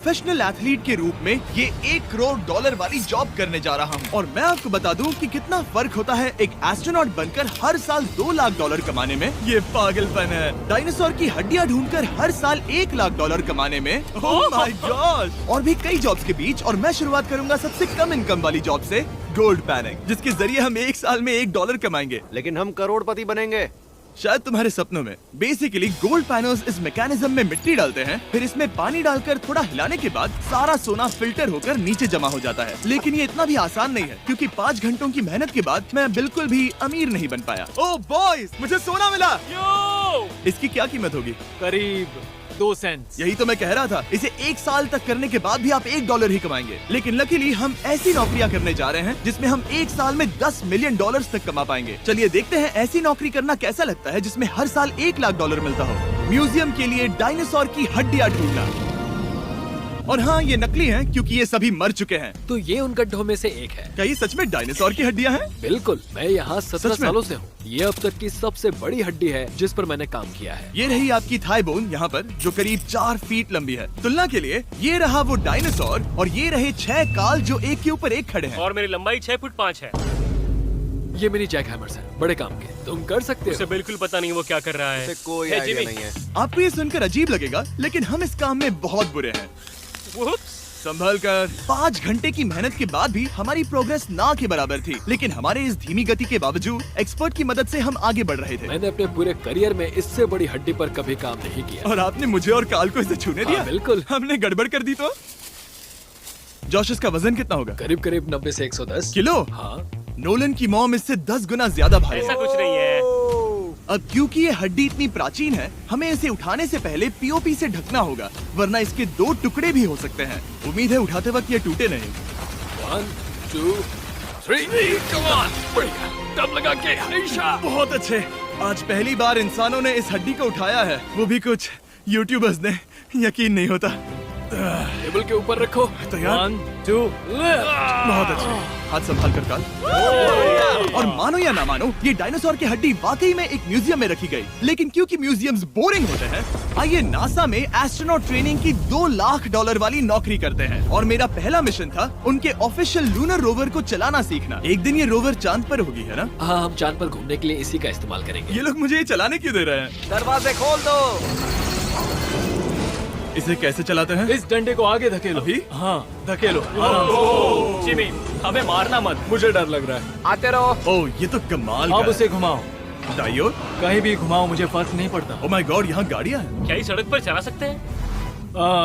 Professional athlete के रूप में ये $1 करोड़ वाली जॉब करने जा रहा हूँ। और मैं आपको बता दूँ कि कितना फर्क होता है एक एस्ट्रोनॉट बनकर हर साल $2 लाख कमाने में। ये पागलपन है। डायनासोर की हड्डियाँ ढूंढकर हर साल $1 लाख कमाने में। Oh my God. और भी कई जॉब्स के बीच, और मैं शुरुआत करूंगा सबसे कम इनकम वाली जॉब से, गोल्ड पैनिंग, जिसके जरिए हम एक साल में $1 कमाएंगे। लेकिन हम करोड़पति बनेंगे शायद तुम्हारे सपनों में। बेसिकली गोल्ड पैनर्स इस मैकेनिज्म में मिट्टी डालते हैं, फिर इसमें पानी डालकर थोड़ा हिलाने के बाद सारा सोना फिल्टर होकर नीचे जमा हो जाता है। लेकिन ये इतना भी आसान नहीं है, क्योंकि 5 घंटों की मेहनत के बाद मैं बिल्कुल भी अमीर नहीं बन पाया। ओह बॉयज, मुझे सोना मिला। इसकी क्या कीमत होगी? करीब 2 सेंट्स। यही तो मैं कह रहा था। इसे 1 साल तक करने के बाद भी आप $1 ही कमाएंगे। लेकिन लकीली हम ऐसी नौकरियां करने जा रहे हैं जिसमें हम 1 साल में $10 मिलियन तक कमा पाएंगे। चलिए देखते हैं ऐसी नौकरी करना कैसा लगता है जिसमें हर साल $1 लाख मिलता हो। म्यूजियम के लिए डायनासोर की हड्डियां ढूंढना। और हाँ, ये नकली हैं क्योंकि ये सभी मर चुके हैं। तो ये उन गड्ढों में से एक है। क्या ये सच में डायनासोर की हड्डियां हैं? बिल्कुल, मैं यहाँ 17 सच में? सालों से हूँ। ये अब तक की सबसे बड़ी हड्डी है जिस पर मैंने काम किया है। ये रही आपकी थाई बोन यहाँ पर, जो करीब 4 फीट लंबी है। तुलना के लिए ये रहा वो डायनासोर, और ये रहे 6 काल जो एक के ऊपर एक खड़े हैं। और मेरी लंबाई 6 फुट 5 है। ये मेरी जैक हैमर्स है, बड़े काम के। तुम कर सकते उसे हो। बिल्कुल पता नहीं वो क्या कर रहा है। उसे कोई है, आइडिया जिमी। नहीं है। आपको ये सुनकर अजीब लगेगा, लेकिन हम इस काम में बहुत बुरे हैं। Whoops! संभल कर। 5 घंटे की मेहनत के बाद भी हमारी प्रोग्रेस ना के बराबर थी। लेकिन हमारे इस धीमी गति के बावजूद एक्सपर्ट की मदद से हम आगे बढ़ रहे थे। मैंने अपने पूरे करियर में इससे बड़ी हड्डी पर कभी काम नहीं किया। और आपने मुझे और काल को इसे छूने दिया? हाँ, बिल्कुल। हमने गड़बड़ कर दी तो? जोश, इसका वजन कितना होगा? करीब करीब 90 से 110 किलो? हाँ। नोलन की मॉम इससे 10 गुना ज्यादा भारी ऐसा है। कुछ नहीं है। अब क्योंकि ये हड्डी इतनी प्राचीन है, हमें इसे उठाने से पहले पीओपी से ढकना होगा, वरना इसके 2 टुकड़े भी हो सकते हैं। उम्मीद है उठाते वक्त ये टूटे नहीं। 1 2 3 कम ऑन। बढ़िया, दम लगा के हमेशा। बहुत अच्छे। आज पहली बार इंसानों ने इस हड्डी को उठाया है, वो भी कुछ यूट्यूबर्स ने। यकीन नहीं होता। टेबल के ऊपर रखो। तैयार? 1 2 बहुत अच्छे। हाथ संभाल कर काल। और मानो या ना मानो, ये डायनासोर की हड्डी वाकई में एक म्यूजियम में रखी गई। लेकिन क्योंकि म्यूजियम्स बोरिंग होते हैं, आइए नासा में एस्ट्रोनॉट ट्रेनिंग की $2 लाख वाली नौकरी करते हैं। और मेरा पहला मिशन था उनके ऑफिशियल लूनर रोवर को चलाना सीखना। एक दिन ये रोवर चांद पर होगी, है ना? हाँ, हम चांद पर घूमने के लिए इसी का इस्तेमाल करेंगे। ये लोग मुझे ये चलाने क्यों दे रहे हैं? दरवाजे खोल दो। इसे कैसे चलाते हैं? इस डंडे को आगे धकेलो। अभी? हाँ, धकेलो। जिमी, हमें मारना मत। मुझे डर लग रहा है। आते रहो। ओह, ये तो कमाल अब का उसे घुमाओ। है। दाईं ओर? कहीं भी घुमाओ, मुझे फर्क नहीं पड़ता। ओह माय गॉड, यहाँ गाड़ियाँ हैं। क्या इस सड़क पर चला सकते हैं?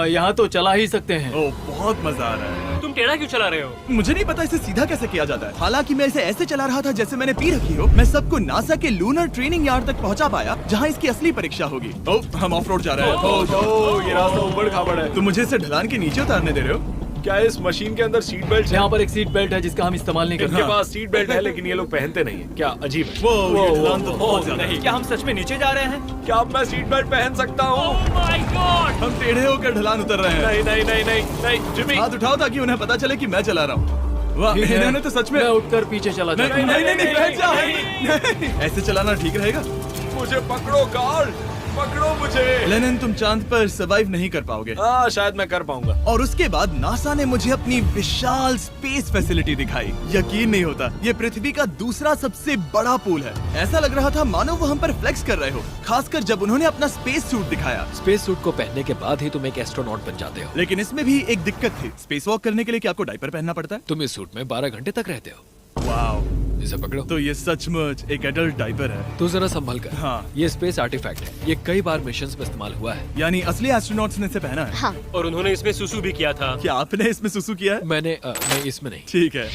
यहाँ तो चला ही सकते हैं। ओह, बहुत मजा आ रहा है। तुम टेढ़ा क्यों चला रहे हो? मुझे नहीं पता इसे सीधा कैसे किया जाता है। हालांकि मैं इसे ऐसे चला रहा था जैसे मैंने पी रखी हो। मैं सबको नासा के लूनर ट्रेनिंग यार्ड तक पहुंचा पाया, जहां इसकी असली परीक्षा होगी। ओह, हम ऑफ रोड जा रहे हैं। ओह, ये रास्ता ऊबड़ खाबड़ है। तुम मुझे इसे ढलान के नीचे उतारने दे रहे हो? क्या इस मशीन के अंदर सीट बेल्ट है? यहाँ पर एक सीट बेल्ट है जिसका हम इस्तेमाल नहीं करते। इनके पास सीट बेल्ट है लेकिन ये लोग पहनते नहीं है। क्या अजीब है। वो ये ढलान तो बहुत ज्यादा है। नहीं, क्या हम सच में नीचे जा रहे हैं? क्या अब मैं सीट बेल्ट पहन सकता हूँ? Oh my God! हम टेढ़े होकर ढलान उतर रहे हैं। नहीं नहीं नहीं नहीं नहीं जिमी। हाथ उठाओ ताकि उन्हें पता चले कि मैं चला रहा हूँ। वाह, ठीक है। इन्होंने तो सच में। मैं उठकर पीछे चला नहीं जाता नहीं हूँ। नहीं, बैठ जा। नहीं, ऐसे चलाना ठीक रहेगा? मुझे पकड़ो कार्ल, पकड़ो मुझे। लेनिन, तुम चांद पर सर्वाइव नहीं कर पाओगे। हाँ, शायद मैं कर पाऊंगा। और उसके बाद नासा ने मुझे अपनी विशाल स्पेस फैसिलिटी दिखाई। यकीन नहीं होता, ये पृथ्वी का दूसरा सबसे बड़ा पूल है। ऐसा लग रहा था मानो वो हम पर फ्लेक्स कर रहे हो, खासकर जब उन्होंने अपना स्पेस सूट दिखाया। स्पेस सूट को पहनने के बाद ही तुम एक एस्ट्रोनॉट बन जाते हो। लेकिन इसमें भी एक दिक्कत थी। स्पेस वॉक करने के लिए क्या आपको डायपर पहनना पड़ता है? तुम इस सूट में 12 घंटे तक रहते हो। वाओ, इसे पकड़ो। तो ये सचमुच एक एडल्ट डायपर है। तो जरा संभल कर। हाँ। ये स्पेस आर्टिफैक्ट है। ये कई बार मिशंस में इस्तेमाल हुआ है। यानी असली एस्ट्रोनॉट्स ने इसे पहना है? हाँ। और उन्होंने इसमें सुसु भी किया था। क्या आपने इसमें सुसु किया है? मैंने नहीं, इसमें नहीं। ठीक है।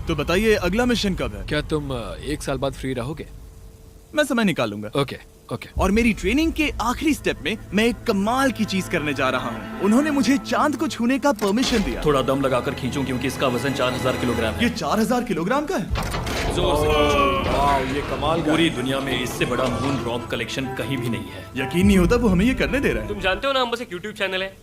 तो बताइए अगला मिशन कब है? क्या तुम 1 साल बाद फ्री रहोगे? मैं समय निकाल लूंगा। Okay okay. और मेरी ट्रेनिंग के आखिरी स्टेप में मैं एक कमाल की चीज करने जा रहा हूँ। उन्होंने मुझे चांद को छूने का परमिशन दिया। थोड़ा दम लगाकर खींचूं क्योंकि इसका वजन 4000 किलोग्राम है। ये 4000 किलोग्राम का है? जोर से खींचो। वाह, ये कमाल का। पूरी दुनिया में इससे बड़ा मून रॉक कलेक्शन कहीं भी नहीं है। यकीन नहीं होता वो हमें ये करने दे रहे हैं। तुम जानते हो ना, हम बस एक YouTube चैनल है।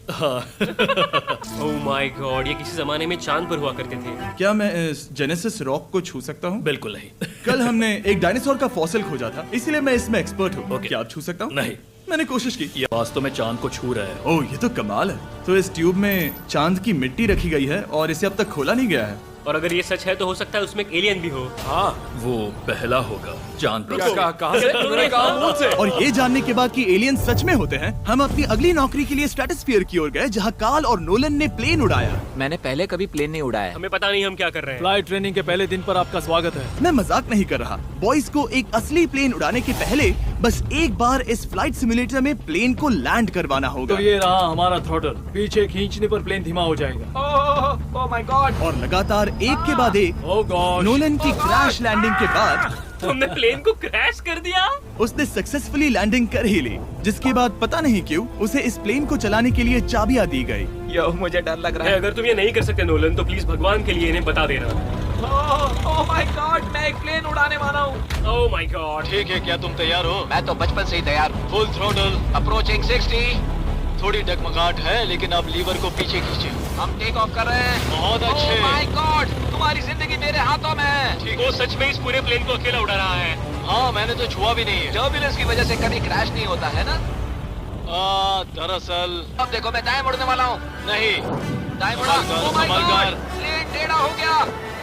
Oh my God! ये किसी जमाने में चांद पर हुआ करते थे। क्या मैं इस जेनेसिस रॉक को छू सकता हूँ? बिल्कुल नहीं। कल हमने एक डायनासोर का फॉसिल खोजा था, इसीलिए मैं इसमें एक्सपर्ट हूँ। ओके। क्या आप छू सकता हूँ? नहीं। मैंने कोशिश की। ये वास्तव में चांद को छू रहा है। ओह, ये तो कमाल है। तो इस ट्यूब में चांद की मिट्टी रखी गई है और इसे अब तक खोला नहीं गया है। और अगर ये सच है तो हो सकता है उसमें एक एलियन भी हो। हाँ, वो पहला होगा चांद पर। क्या कहा से? तूने कहा मुंह से। और ये जानने के बाद कि एलियन सच में होते हैं, हम अपनी अगली नौकरी के लिए स्ट्रेटोस्फीयर की ओर गए, जहाँ कार्ल और नोलन ने प्लेन उड़ाया। मैंने पहले कभी प्लेन नहीं उड़ाया। हमें पता नहीं हम क्या कर रहे हैं। फ्लाइट ट्रेनिंग के पहले दिन पर आपका स्वागत है। मैं मजाक नहीं कर रहा। बॉयज को एक असली प्लेन उड़ाने के पहले बस एक बार इस फ्लाइट सिमुलेटर में प्लेन को लैंड करवाना होगा। तो ये रहा हमारा थ्रॉटल। पीछे खींचने पर प्लेन धीमा हो जाएगा। Oh my God. और लगातार एक के बाद एक ओह गॉड। नोलन की क्रैश लैंडिंग के बाद तुमने प्लेन को क्रैश कर दिया। उसने सक्सेसफुली लैंडिंग कर ही ली, जिसके बाद पता नहीं क्यों उसे इस प्लेन को चलाने के लिए चाबियां दी गई। यो, मुझे डर लग रहा है। अगर तुम ये नहीं कर सकते नोलन तो प्लीज भगवान के लिए इन्हें बता देना। ओह माय गॉड, मैं एक प्लेन उड़ाने वाला हूँ। Oh my God. ठीक है, क्या तुम तैयार हो? मैं तो बचपन से ही तैयार हूँ। Full throttle. अप्रोचिंग 60। थोड़ी डगमगाहट है, लेकिन अब लीवर को पीछे खींचे। हम टेक ऑफ कर रहे हैं। बहुत अच्छे। ओह माय गॉड, तुम्हारी जिंदगी मेरे हाथों में है। ठीक वो है। सच में इस पूरे प्लेन को अकेला उड़ा रहा है। हाँ, मैंने तो छुआ भी नहीं है। टर्बुलेंस की वजह से कभी क्रैश नहीं होता है ना। दरअसल अब देखो, मैं दाएं मुड़ने वाला हूँ। नहीं। दाएं मुड़ा। संभल कर, ओह माय संभल गॉड, कर। प्लेन टेढ़ा हो गया।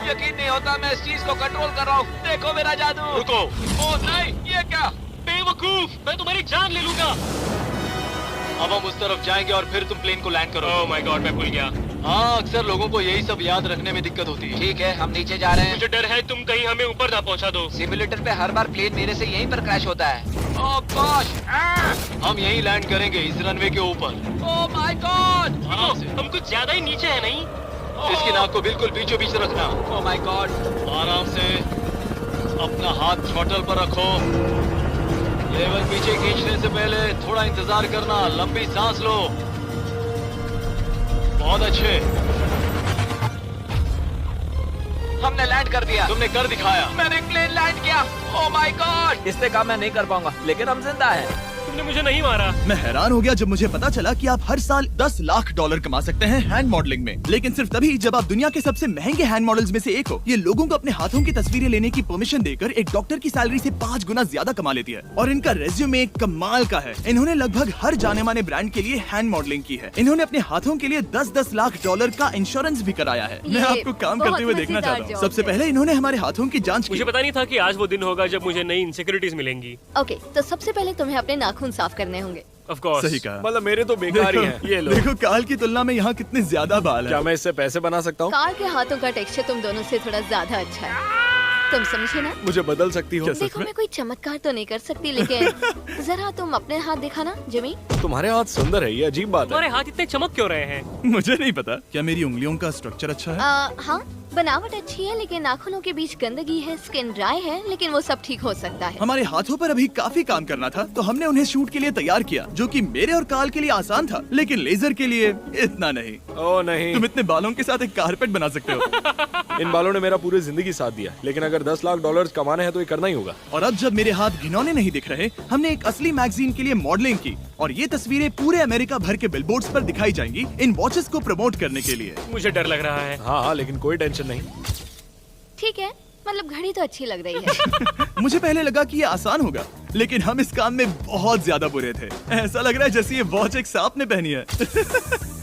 यकीन नहीं होता मैं इस चीज को कंट्रोल कर रहा हूँ। देखो मेरा जादू। रुको। ओह नहीं, ये क्या? बेवकूफ, मैं तुम्हारी जान ले लूंगा। अब हम उस तरफ जाएंगे और फिर तुम प्लेन को लैंड करो। ओह माय गॉड, मैं भूल गया। हाँ, अक्सर लोगों को यही सब याद रखने में दिक्कत होती है। ठीक है, हम नीचे जा रहे हैं। मुझे डर है तुम कहीं हमें ऊपर ना पहुंचा दो। सिमुलेटर पे हर बार प्लेन मेरे से यहीं पर क्रैश होता है। ओह गॉश। हम यहीं लैंड करेंगे, इस रनवे के ऊपर। Oh my God. आराम से। हम कुछ ज्यादा ही नीचे है नहीं? इसकी नाक को बिल्कुल बीचों बीच रखना। Oh my God. आराम से अपना हाथ थ्रॉटल पर रखो। लेवल पीछे खींचने से पहले थोड़ा इंतजार करना। लंबी सांस लो। बहुत अच्छे। हमने लैंड कर दिया। तुमने कर दिखाया। मैंने प्लेन लैंड किया। Oh my God. इससे काम मैं नहीं कर पाऊंगा, लेकिन हम जिंदा हैं। तुमने मुझे नहीं मारा। मैं हैरान हो गया जब मुझे पता चला कि आप हर साल 10 लाख डॉलर कमा सकते हैं हैंड मॉडलिंग में, लेकिन सिर्फ तभी जब आप दुनिया के सबसे महंगे हैंड मॉडल्स में से एक हो। ये लोगों को अपने हाथों की तस्वीरें लेने की परमिशन देकर एक डॉक्टर की सैलरी से 5 गुना ज्यादा कमा लेती है। और इनका रेज्यूमे कमाल का है। इन्होंने लगभग हर जाने माने ब्रांड के लिए हैंड मॉडलिंग की है। इन्होंने अपने हाथों के लिए 10-10 लाख डॉलर का इंश्योरेंस भी कराया है। मैं ये आपको काम बहुत करते हुए देखना मजेदार चाहता हूँ। जॉब सबसे है। पहले इन्होंने हमारे हाथों की जांच की। मुझे पता नहीं था कि आज वो दिन होगा जब मुझे नई इनसिक्योरिटीज मिलेंगी। ओके, तो सबसे पहले तुम्हें अपने नाखून साफ करने होंगे। Of course. सही कहा। मतलब मेरे तो बेकार ही हैं। ये लो। देखो काल की तुलना में यहाँ कितने ज्यादा बाल क्या है। मैं इससे पैसे बना सकता हूँ? कार के हाथों का टेक्सचर तुम दोनों से थोड़ा ज्यादा अच्छा है। तुम समझे ना? मुझे बदल सकती हो? देखो, मैं कोई चमत्कार तो नहीं कर सकती, लेकिन जरा तुम अपने हाथ दिखाना जिमी। तुम्हारे हाथ सुंदर है, ये अजीब बात है। तुम्हारे हाथ इतने चमक क्यों रहे हैं? मुझे नहीं पता। क्या मेरी उंगलियों का स्ट्रक्चर अच्छा है? हाँ, बनावट अच्छी है, लेकिन नाखूनों के बीच गंदगी है, स्किन ड्राई है, लेकिन वो सब ठीक हो सकता है। हमारे हाथों पर अभी काफी काम करना था, तो हमने उन्हें शूट के लिए तैयार किया, जो कि मेरे और काल के लिए आसान था, लेकिन लेजर के लिए इतना नहीं। ओह नहीं। तुम इतने बालों के साथ एक कारपेट बना सकते हो। इन बालों ने मेरा पूरी जिंदगी साथ दिया, लेकिन अगर 10 लाख डॉलर कमाने हैं तो ये करना ही होगा। और अब जब मेरे हाथ घिनौने नहीं दिख रहे, हमने एक असली मैगजीन के लिए मॉडलिंग की, और ये तस्वीरें पूरे अमेरिका भर के बिलबोर्ड्स पर दिखाई जाएंगी इन वॉचेस को प्रमोट करने के लिए। मुझे डर लग रहा है। हाँ, लेकिन कोई टेंशन नहीं। ठीक है, मतलब घड़ी तो अच्छी लग रही है। मुझे पहले लगा कि ये आसान होगा, लेकिन हम इस काम में बहुत ज्यादा बुरे थे। ऐसा लग रहा है जैसे ये वॉच एक सांप ने पहनी है।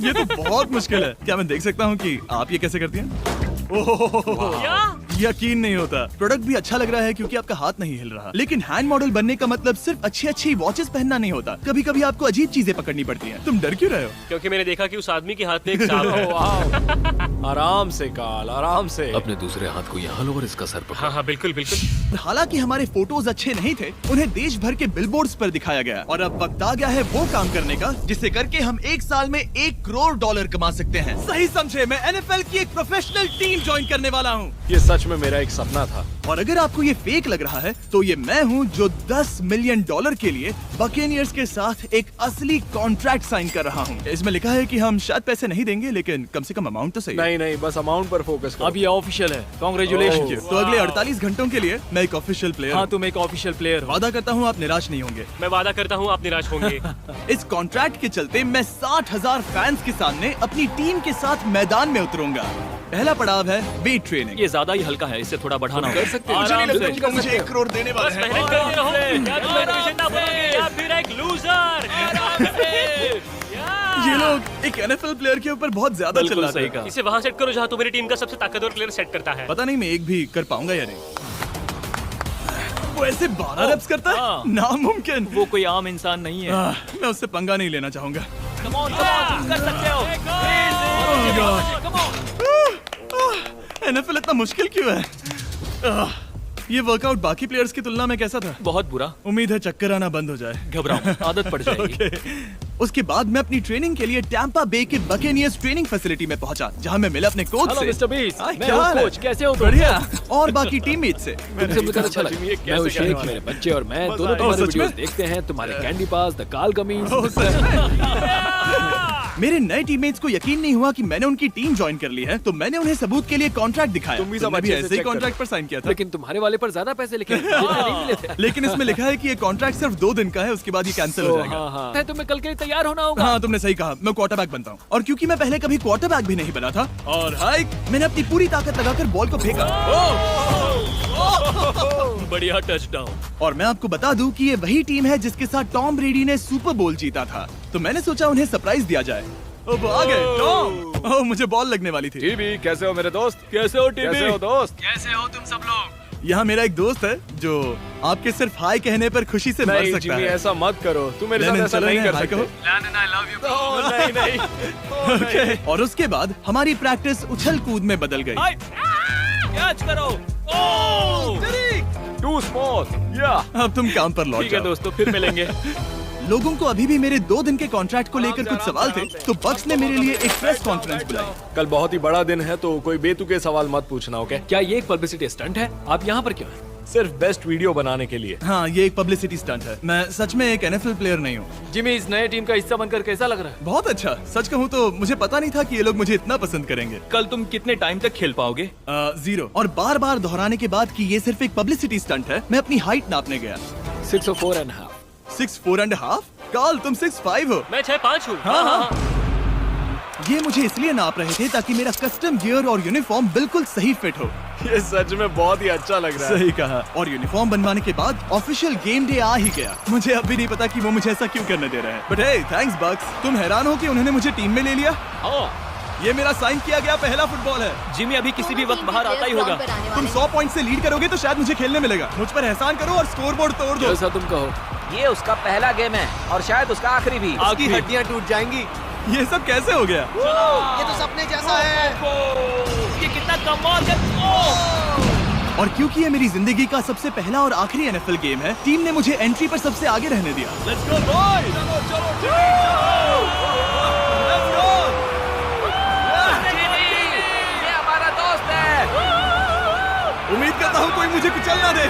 ये तो बहुत मुश्किल है। क्या मैं देख सकता हूँ कि आप ये कैसे करती हैं? क्या? यकीन नहीं होता। प्रोडक्ट भी अच्छा लग रहा है क्योंकि आपका हाथ नहीं हिल रहा, लेकिन हैंड मॉडल बनने का मतलब सिर्फ अच्छी वॉचेस पहनना नहीं होता। कभी कभी आपको अजीब चीजें पकड़नी पड़ती हैं। तुम डर क्यों रहे हो? क्योंकि मैंने देखा कि उस आदमी के हाथ में एक सांप है। आराम से काल, आराम से। अपने दूसरे हाथ को यहाँ लो और इसका सर पकड़ो। हाँ हाँ, बिल्कुल बिल्कुल। हालांकि हमारे फोटोज अच्छे नहीं थे, उन्हें देश भर के बिलबोर्ड्स पर दिखाया गया, और अब वक्त आ गया है वो काम करने का जिसे करके हम एक साल में 1 करोड़ डॉलर कमा सकते हैं। सही समझे, मैं NFL की एक प्रोफेशनल टीम ज्वाइन करने वाला हूँ। ये सच में मेरा एक सपना था। और अगर आपको ये फेक लग रहा है, तो ये मैं हूँ जो $10 मिलियन के लिए बकेनियर्स के साथ एक असली कॉन्ट्रैक्ट साइन कर रहा हूँ। इसमें लिखा है कि हम शायद पैसे नहीं देंगे, लेकिन कम से कम अमाउंट तो सही। नहीं, बस अमाउंट पर फोकस करो। अब ये ऑफिशियल है। कांग्रेचुलेशन। तो अगले 48 घंटों के लिए मैं एक ऑफिशियल प्लेयर हाँ, तुम एक ऑफिशियल प्लेयर हो। वादा करता हूँ आप निराश नहीं होंगे। मैं वादा करता हूँ आप निराश होंगे। इस कॉन्ट्रैक्ट के चलते मैं 60,000 फैंस के सामने अपनी टीम के साथ मैदान में उतरूंगा। पहला पड़ाव है वेट ट्रेनिंग। ये ज्यादा ही हल्का है, इससे थोड़ा बढ़ाना कर होगा। सकते हैं। मुझे नहीं आराम लगता से। कि वो मुझे 1 करोड़ देने वाले हैं। मेहनत करते रहो, क्या तुम मोटिवेशन ना बनोगे या फिर एक लूजर। ये लोग एक NFL प्लेयर के ऊपर बहुत ज्यादा बिल्कुल चिल्लाते सही हैं। कहा। इसे वहां सेट करो जहां तुम्हारी टीम का सबसे ताकतवर प्लेयर सेट करता है। पता नहीं मैं एक भी कर पाऊंगा या नहीं। वो ऐसे 12 रेप्स करता हाँ। है, नामुमकिन। वो कोई आम इंसान नहीं है। मैं उससे पंगा नहीं लेना चाहूंगा। Come on, तुम कर सकते हो। NFL इतना मुश्किल क्यों है? ये वर्कआउट बाकी प्लेयर्स की तुलना में कैसा था? बहुत बुरा। उम्मीद है चक्कर आना बंद हो जाए। घबराओ, आदत पड़ जाएगी। ओके। उसके बाद मैं अपनी ट्रेनिंग के लिए टैंपा बे के बकेनियर्स ट्रेनिंग फैसिलिटी में पहुंचा, जहां मैं मिला अपने कोच हेलो से। मिस्टर बीस, हाय, मैं क्या हूँ हाल है? कोच, कैसे हो तुम? बढ़िया। और बाकी टीममेट से। तुमसे मिलकर अच्छा लगा। मैं हूँ शेख, मेरे बच्चे और मैं दोनों तुम्हारे सच में? वीडियोस देखते हैं, तुम्हारे कैंडी पास, द काल कमीज। ओह, सच में? मेरे नए टीममेट्स को यकीन नहीं हुआ कि मैंने उनकी टीम ज्वाइन कर ली है, तो मैंने उन्हें सबूत के लिए कॉन्ट्रैक्ट दिखाया। तुम भी सब तुमने भी अच्छे से ऐसे ही check करो। कॉन्ट्रैक्ट पर साइन किया था। लेकिन तुम्हारे वाले पर ज्यादा पैसे लिखे हैं, जितने नहीं मिले थे। लेकिन इसमें लिखा है कि ये कॉन्ट्रैक्ट सिर्फ 2 दिन का है, उसके बाद ये कैंसिल हो जाएगा। हाँ हाँ। तुम्हें कल के लिए तैयार होना होगा। हाँ, तुमने सही कहा। मैं क्वार्टरबैक बनता हूँ, और क्योंकि मैं पहले कभी क्वार्टरबैक भी नहीं बना था, और हाइक मैंने अपनी पूरी ताकत लगाकर बॉल को फेंका। बढ़िया टचडाउन। और मैं आपको बता दूं कि ये वही टीम है जिसके साथ टॉम ब्रेडी ने सुपर बोल जीता था, तो मैंने सोचा उन्हें सरप्राइज दिया जाए। वो आ गए टॉम। ओह, मुझे बॉल लगने वाली थी। टीबी, कैसे हो मेरे दोस्त? कैसे हो टीबी? कैसे हो दोस्त? कैसे हो तुम सब लोग? यहाँ मेरा एक दोस्त है जो आपके सिर्फ हाय कहने पर खुशी से मर नहीं सकता जिमी, है। ऐसा मत करो। तुम मेरे साथ लेनिन, ऐसा चलो नहीं इन्हें कर हाय सकते। कहो। Landon, I love you, bro. Oh, नहीं नहीं। ओके। और उसके बाद हमारी प्रैक्टिस उछल कूद में बदल गई। कैच करो। Too small. या अब तुम काम पर लौट ठीक है जाओ। दोस्तों, फिर मिलेंगे। लोगों को अभी भी मेरे 2 दिन के कॉन्ट्रैक्ट को लेकर कुछ सवाल थे, तो बक्स ने मेरे लिए एक प्रेस कॉन्फ्रेंस बुलाई। कल बहुत ही बड़ा दिन है, तो कोई बेतुके सवाल मत पूछना, ओके? क्या ये एक पब्लिसिटी स्टंट है? आप यहाँ पर क्यों हैं? सिर्फ बेस्ट वीडियो बनाने के लिए। हाँ, ये एक पब्लिसिटी स्टंट है। मैं सच में एक NFL प्लेयर नहीं हूँ। जिमी, इस नए टीम का हिस्सा बनकर कैसा लग रहा है? बहुत अच्छा। सच कहूँ तो मुझे पता नहीं था कि ये लोग मुझे इतना पसंद करेंगे। कल तुम कितने टाइम तक खेल पाओगे? 0। और बार बार दोहराने के बाद कि ये सिर्फ एक पब्लिसिटी स्टंट है, मैं अपनी हाइट नापने गया। 6'4.5". 6'4.5"? काल, तुम 6'5" हो। मैं 6'5" हूँ। हाँ। ये मुझे इसलिए नाप रहे थे ताकि मेरा कस्टम गियर और यूनिफॉर्म बिल्कुल सही फिट हो। ये सच में बहुत ही अच्छा लग रहा है। सही कहा। और यूनिफॉर्म बनवाने के बाद ऑफिशियल गेम डे आ ही गया। मुझे अब भी नहीं पता कि वो मुझे ऐसा क्यों करने दे रहे हैं, बट हे, थैंक्स बक्स। तुम हैरान हो कि उन्होंने मुझे टीम में ले लिया? ये मेरा साइन किया गया पहला फुटबॉल है। जिमी अभी किसी भी वक्त बाहर आता ही होगा। तुम 100 पॉइंट से लीड करोगे तो शायद मुझे खेलने मिलेगा। मुझ पर एहसान करो और स्कोर बोर्ड तोड़ दो। जैसा तुम कहो। ये उसका पहला गेम है और शायद उसका आखिरी भी। उसकी हड्डियां टूट जाएंगी। ये सब कैसे हो गया? ये तो सपने जैसा है। ये कितना कमाल है। और क्योंकि ये मेरी जिंदगी का सबसे पहला और आखिरी NFL गेम है, टीम ने मुझे एंट्री पर सबसे आगे रहने दिया। Let's go boys! Let's go! ये हमारा दोस्त है। उम्मीद करता हूँ कोई मुझे कुचल ना दे।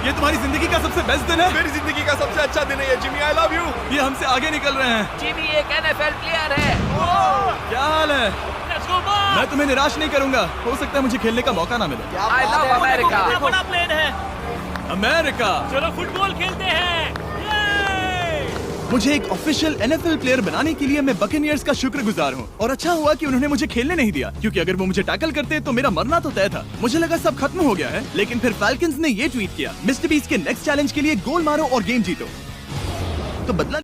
ये तुम्हारी जिंदगी का सबसे बेस्ट दिन है। मेरी जिंदगी का सबसे अच्छा दिन है ये, जिमी। I love you. ये हमसे आगे निकल रहे हैं। जिमी एक NFL प्लेयर है। क्या हाल है? Let's go, boys! मैं तुम्हें निराश नहीं करूंगा। हो सकता है मुझे खेलने का मौका ना मिले। I love America. कितना बड़ा प्लेन है। अमेरिका। चलो फुटबॉल खेलते हैं। मुझे एक ऑफिशियल NFL प्लेयर बनाने के लिए मैं बकेनियर्स का शुक्रगुजार हूँ। और अच्छा हुआ कि उन्होंने मुझे खेलने नहीं दिया, क्योंकि अगर वो मुझे टैकल करते तो मेरा मरना तो तय था। मुझे लगा सब खत्म हो गया है, लेकिन फिर फैल्कन्स ने ये ट्वीट किया, मिस्टर बीस्ट के नेक्स्ट चैलेंज के लिए गोल मारो और गेम जीतो। तो बदला